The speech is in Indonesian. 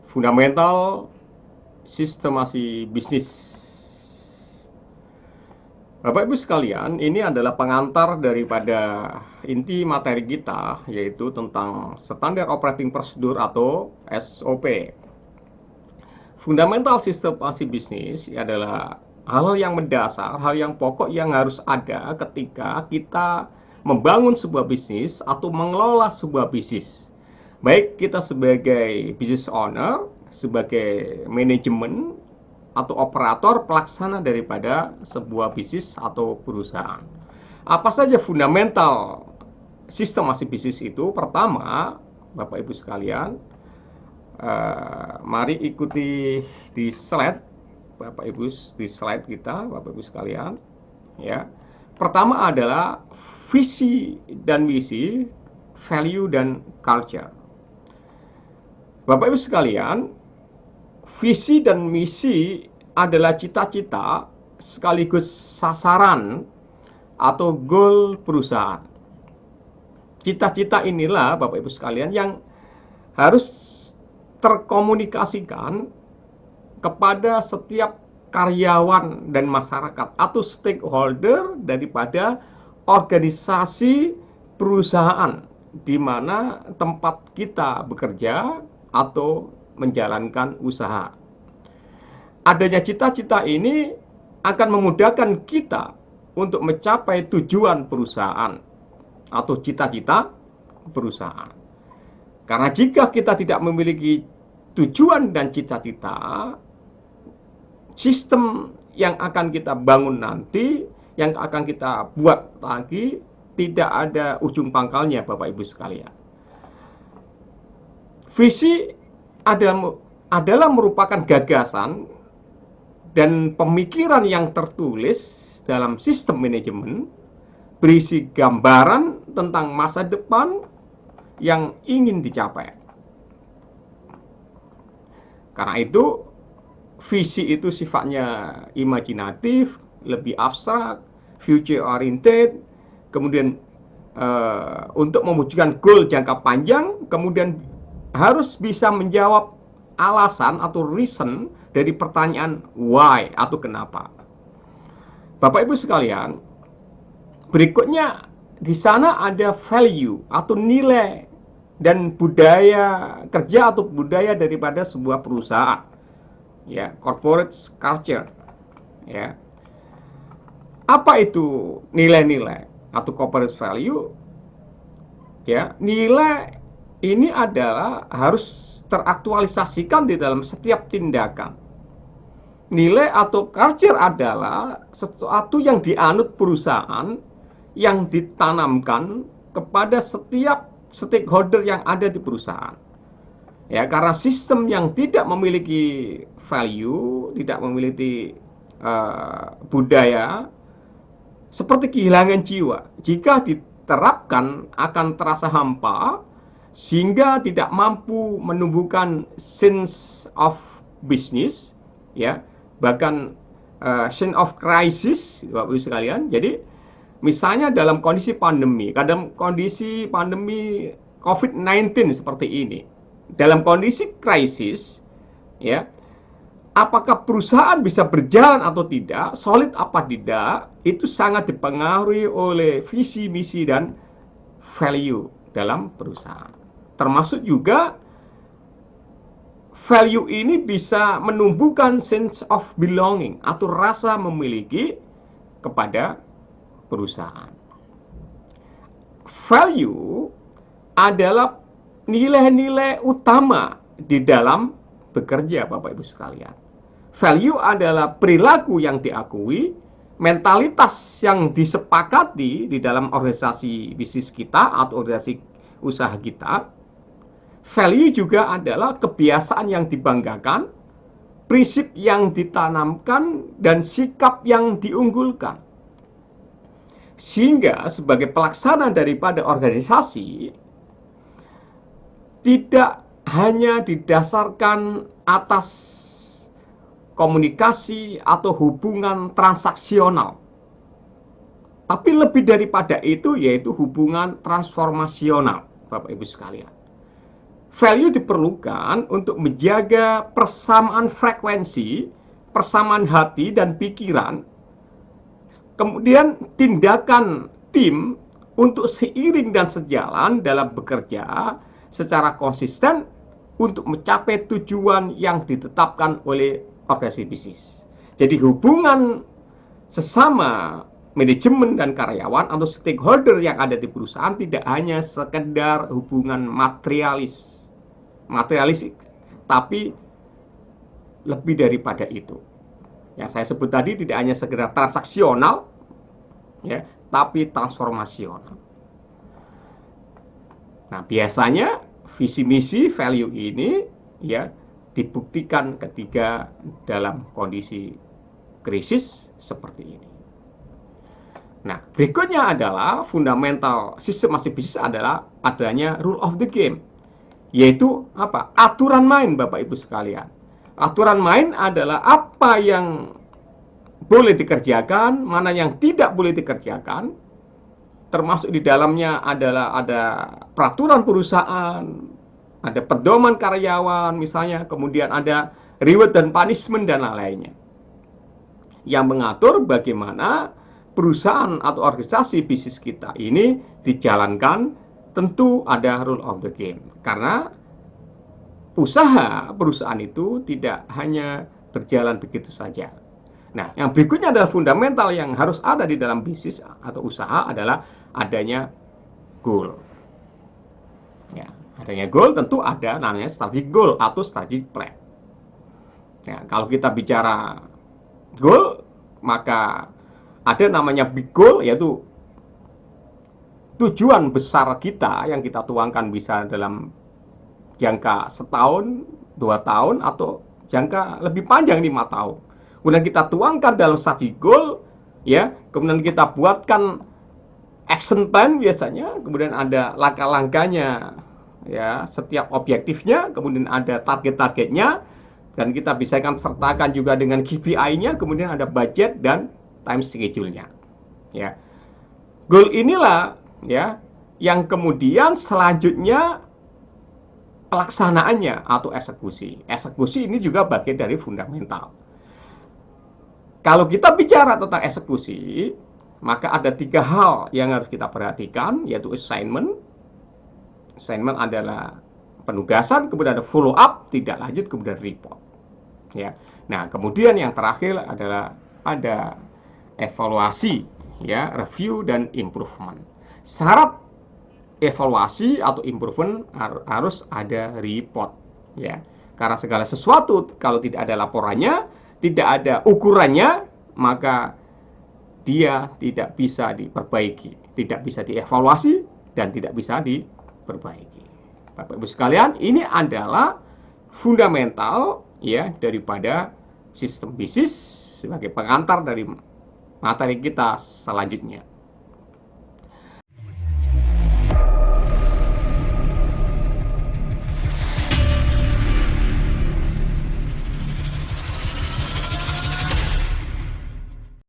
Fundamental sistemasi bisnis. Bapak Ibu sekalian, ini adalah pengantar daripada inti materi kita, yaitu tentang standar operating procedure atau SOP. Fundamental sistemasi bisnis adalah hal yang mendasar, hal yang pokok yang harus ada ketika kita membangun sebuah bisnis atau mengelola sebuah bisnis. Baik kita sebagai business owner, sebagai manajemen, atau operator pelaksana daripada sebuah bisnis atau perusahaan. Apa saja fundamental sistemasi bisnis itu? Pertama, Bapak Ibu sekalian, mari ikuti di slide Bapak Ibu, di slide kita Bapak Ibu sekalian, ya. Pertama adalah visi dan misi, value dan culture. Bapak Ibu sekalian, visi dan misi adalah cita-cita sekaligus sasaran atau goal perusahaan. Cita-cita inilah Bapak Ibu sekalian yang harus terkomunikasikan kepada setiap karyawan dan masyarakat atau stakeholder daripada organisasi perusahaan di mana tempat kita bekerja atau menjalankan usaha. Adanya cita-cita ini akan memudahkan kita untuk mencapai tujuan perusahaan atau cita-cita perusahaan. Karena jika kita tidak memiliki tujuan dan cita-cita, sistem yang akan kita bangun nanti, yang akan kita buat lagi, tidak ada ujung pangkalnya Bapak Ibu sekalian. Visi adalah merupakan gagasan dan pemikiran yang tertulis dalam sistem manajemen, berisi gambaran tentang masa depan yang ingin dicapai. Karena itu, visi itu sifatnya imajinatif, lebih abstrak, future oriented, kemudian untuk mewujudkan goal jangka panjang, kemudian harus bisa menjawab alasan atau reason dari pertanyaan why atau kenapa. Bapak Ibu sekalian, berikutnya di sana ada value atau nilai dan budaya kerja atau budaya daripada sebuah perusahaan, ya, corporate culture, ya. Apa itu nilai-nilai atau corporate value? Ya, nilai ini adalah harus teraktualisasikan di dalam setiap tindakan. Nilai atau culture adalah sesuatu yang dianut perusahaan yang ditanamkan kepada setiap stakeholder yang ada di perusahaan. Ya, karena sistem yang tidak memiliki value, tidak memiliki budaya, seperti kehilangan jiwa. Jika diterapkan akan terasa hampa, sehingga tidak mampu menumbuhkan sense of business, ya, bahkan sense of crisis, Bapak Ibu sekalian. Jadi misalnya dalam kondisi pandemi COVID-19 seperti ini, dalam kondisi krisis, ya, apakah perusahaan bisa berjalan atau tidak, solid apa tidak, itu sangat dipengaruhi oleh visi, misi, dan value dalam perusahaan. Termasuk juga value ini bisa menumbuhkan sense of belonging atau rasa memiliki kepada perusahaan. Value adalah nilai-nilai utama di dalam bekerja, Bapak Ibu sekalian. Value adalah perilaku yang diakui, mentalitas yang disepakati di dalam organisasi bisnis kita atau organisasi usaha kita. Value juga adalah kebiasaan yang dibanggakan, prinsip yang ditanamkan, dan sikap yang diunggulkan. Sehingga sebagai pelaksana daripada organisasi, tidak hanya didasarkan atas komunikasi atau hubungan transaksional, tapi lebih daripada itu yaitu hubungan transformasional, Bapak Ibu sekalian. value diperlukan untuk menjaga persamaan frekuensi, persamaan hati dan pikiran. Kemudian tindakan tim untuk seiring dan sejalan dalam bekerja secara konsisten untuk mencapai tujuan yang ditetapkan oleh organisasi bisnis. Jadi hubungan sesama manajemen dan karyawan atau stakeholder yang ada di perusahaan tidak hanya sekedar hubungan materialistik, tapi lebih daripada itu. Yang saya sebut tadi tidak hanya sekedar transaksional, ya, tapi transformasional. Nah, biasanya visi misi value ini ya dibuktikan ketika dalam kondisi krisis seperti ini. Nah, berikutnya adalah fundamental sistem masih bisnis adalah adanya rule of the game, yaitu apa? Aturan main, Bapak Ibu sekalian. Aturan main adalah apa yang boleh dikerjakan, mana yang tidak boleh dikerjakan, termasuk di dalamnya adalah ada peraturan perusahaan, ada pedoman karyawan misalnya, kemudian ada reward dan punishment dan lain-lainnya, yang mengatur bagaimana perusahaan atau organisasi bisnis kita ini dijalankan. Tentu ada rule of the game, karena usaha perusahaan itu tidak hanya berjalan begitu saja. Nah, yang berikutnya adalah fundamental yang harus ada di dalam bisnis atau usaha adalah adanya goal. Ya, adanya goal tentu ada namanya strategic goal atau strategic plan. Ya, kalau kita bicara goal, maka ada namanya big goal, yaitu tujuan besar kita yang kita tuangkan bisa dalam jangka setahun, 2 tahun, atau jangka lebih panjang 5 tahun. Kemudian kita tuangkan dalam strategic goal, ya. Kemudian kita buatkan action plan biasanya, kemudian ada langkah-langkahnya, ya, setiap objektifnya, kemudian ada target-targetnya, dan kita bisa sertakan juga dengan KPI-nya, kemudian ada budget dan time schedule-nya, ya. Goal inilah, ya, yang kemudian selanjutnya pelaksanaannya atau eksekusi. Eksekusi ini juga bagian dari fundamental. Kalau kita bicara tentang eksekusi, maka ada 3 hal yang harus kita perhatikan, yaitu assignment. Assignment adalah penugasan, kemudian ada follow up, tidak lanjut, kemudian report. Ya. Nah, kemudian yang terakhir adalah ada evaluasi, ya, review dan improvement. Syarat evaluasi atau improvement harus ada report, ya. Karena segala sesuatu kalau tidak ada laporannya, tidak ada ukurannya, maka dia tidak bisa diperbaiki, tidak bisa dievaluasi, dan tidak bisa diperbaiki. Bapak Ibu sekalian, ini adalah fundamental, ya, daripada sistem bisnis sebagai pengantar dari materi kita selanjutnya.